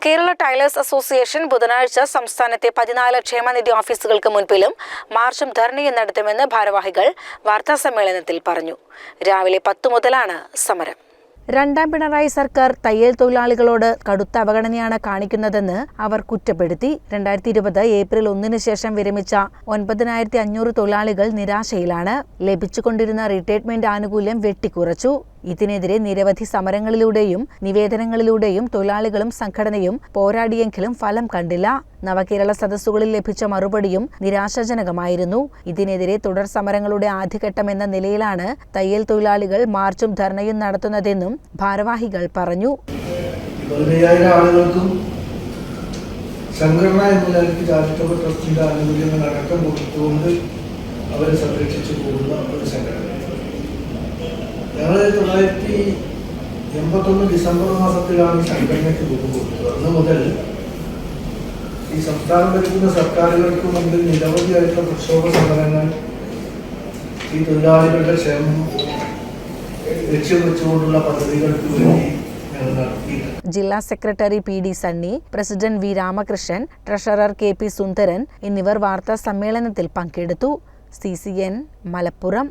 Kerala tailors association ബുധനാഴ്ച സംസ്ഥാനത്തെ 14 ക്ഷേമനിധി ഓഫീസുകൾക്ക് മുൻപിലും മാർച്ചും ധർണയും നടത്തുമെന്ന് ഭാരവാഹികൾ വാർത്താസമ്മേളനത്തിൽ പറഞ്ഞു. രാവിലെ 10 മുതലാണ് സമരം. രണ്ടാം പിണറായി സർക്കാർ തയ്യൽ തൊഴിലാളികളോട് കടുത്ത അവഗണനയാണ് കാണിക്കുന്നതെന്ന് അവർ കുറ്റപ്പെടുത്തി. 2020 ഏപ്രിൽ 1 ശേഷം വിരമിച്ച 9500 തൊഴിലാളികൾ നിരാശയിലാണ്. ലഭിച്ചുകൊണ്ടിരുന്ന റിട്ടയർമെന്റ് ആനുകൂല്യം വെട്ടിക്കുറച്ചു. ഇതിനെതിരെ നിരവധി സമരങ്ങളിലൂടെയും നിവേദനങ്ങളിലൂടെയും തൊഴിലാളികളും സംഘടനയും പോരാടിയെങ്കിലും ഫലം കണ്ടില്ല. നവകേരള സദസ്സുകളിൽ ലഭിച്ച മറുപടിയും നിരാശാജനകമായിരുന്നു. ഇതിനെതിരെ തുടർ സമരങ്ങളുടെ ആദ്യഘട്ടമെന്ന നിലയിലാണ് തയ്യൽ തൊഴിലാളികൾ മാർച്ചും ധർണയും നടത്തുന്നതെന്നും ഭാരവാഹികൾ പറഞ്ഞു. സംഘടന എന്ന നിലയ്ക്ക് ചാരിറ്റബിൾ ട്രസ്റ്റിന്റെ ആനുകൂല്യങ്ങൾ അടക്കം കൊടുത്തുകൊണ്ട് അവരെ സംരക്ഷിച്ചു പോകുന്ന ഒരു സംഘടന. ഞങ്ങൾ 1981 ഡിസംബർ മാസത്തിലാണ് ഈ സംഘടനയ്ക്ക് രൂപം കൊടുത്തത്. അന്ന് മുതൽ ഈ സംസ്ഥാനം ഭരിക്കുന്ന സർക്കാരുകൾക്ക് മുമ്പിൽ നിരവധിയായിട്ടുള്ള പ്രക്ഷോഭ സമരങ്ങൾ ഈ തൊഴിലാളികളുടെ ക്ഷേമം ലക്ഷ്യം വെച്ചുകൊണ്ടുള്ള പദ്ധതികൾക്ക് വേണ്ടി ഞങ്ങൾ നടത്തിയിട്ടുണ്ട്. ജില്ലാ secretary PD Sunny, president V Ramakrishnan, treasurer KP സുന്ദരൻ എന്നിവർ വാർത്താ സമ്മേളനത്തിൽ പങ്കെടുത്തു. CCN മലപ്പുറം.